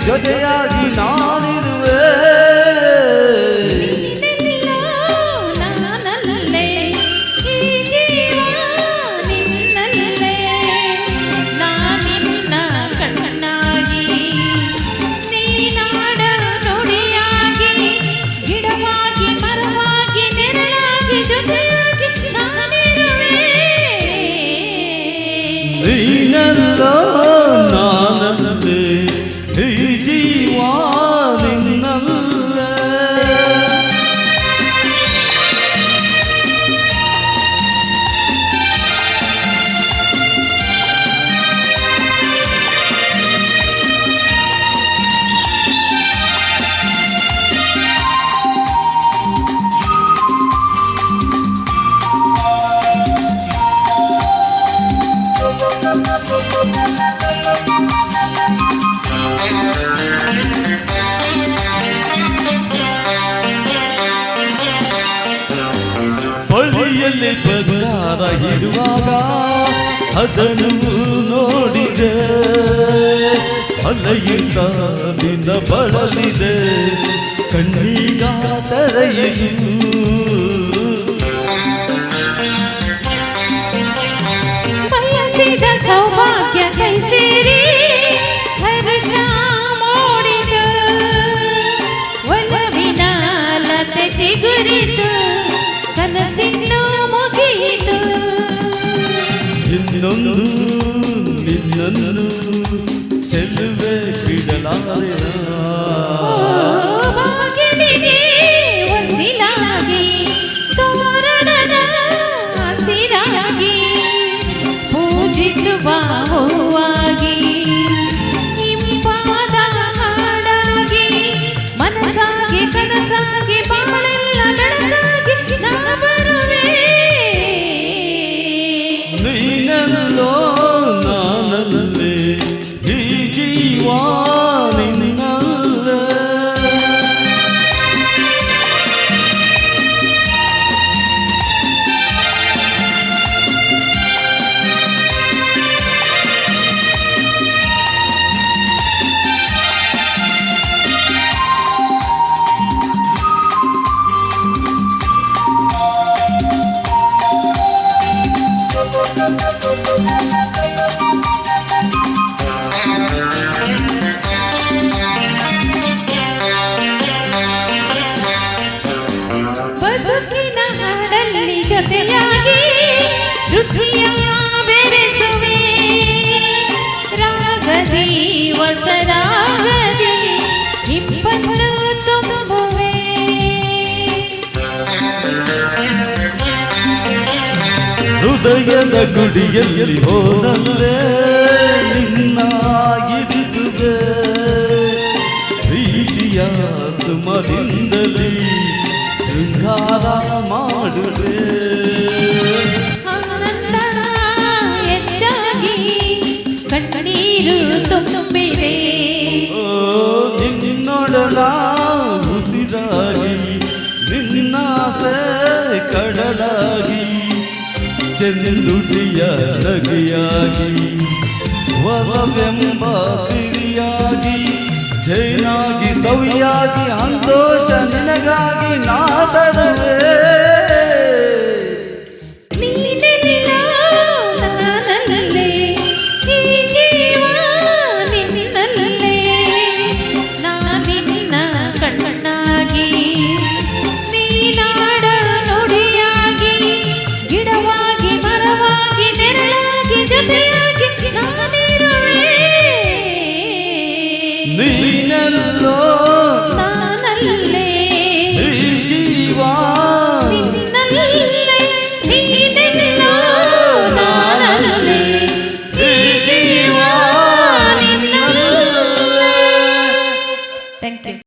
ಜೊತೆಯಾಗಿ ನಾನಿರುವೆ. ನೀನಲ್ಲೋ ನಾನಲ್ಲೇ ಈ ಜೀವ ನಿನ್ನಲ್ಲೇ. ಬಳಿಯಲ್ಲಿ ಬಂಗಾರ ಇರುವಾಗ ಅದನ್ನು ನೋಡಿದೆ, ಅಲೆಯುತ್ತ ದಿನ ಬಳಲಿದೆ ಕಣ್ಣೀಗ ತೆರೆಯಿತು. ಬಯಸಿದ ಸೌಭಾಗ್ಯ ಕೈ ಸೇರಿ ಹರ್ಷ ಮೂಡಿದ, ಒಲವಿನ ಲತೆ ಚಿಗುರಿತು ಕನಸಿನ್ನು ಮುಗಿಯಿತು. ಇನ್ನೊಂದು ನಿನ್ನನ್ನು ಚೆಲುವೆ ಬಿಡಲಾರೆ. ಬಾಗಿಲಿಗೆ ಹೊಸಿಲಾಗಿ ತೋರಣದ ಹಸಿರಾಗಿ ಪೂಜಿಸುವ ಹೂವಾಗಿ ಇಂಪಾದ ಹಾಡಾಗಿ ಮನಸಾಗಿ ಕನಸಾಗಿ ಬಾಳೆಲ್ಲ ಬೆಳಗಾಗಿ ನಾ ಬರುವೆ. ನೀನಲ್ಲೋ ನಾನಲ್ಲೇ ಈ ಜೀವ ನಿನ್ನಲ್ಲೇ. ಬದುಕಿನ ಹಾಡಲ್ಲಿ ಜೊತೆಯಾಗಿ ಶ್ರುತಿಯ ಬೆರೆಸುವೆ, ರಾಗದಿ ಹೊಸರಾಗದಿ ಇಬ್ಬರು ತುಂಬುವೆ. ಹೃದಯದ ಗುಡಿಯಲ್ಲಿ ಹೋದಲ್ಲೇ ನಿನ್ನಾಗಿರಿಸುವೆ, ಪ್ರೀತಿಯ ಸುಮದಿಂದಲೇ ಶೃಂಗಾರ ಮಾಡುವೆ. ಆನಂದ ಹೆಚ್ಚಾಗಿ ಕಣ್ಣೀರು ತುಂಬಿವೆ. ಓ ನಿನ್ನೊಡಲ ಉಸಿರಾಗಿ ನಿನ್ನಾಸೆ ಕಡಲಾಗಿ ಚೆಂದುಟಿಯ ನಗೆಯಾಗಿ ಒಲವೆಂಬ ಸಿರಿಯಾಗಿ ಜೈನಾಗಿ ಸವಿಯಾಗಿ ಸಂತೋಷ ನಿನಗಾಗಿ ನಾ ತರುವೆ.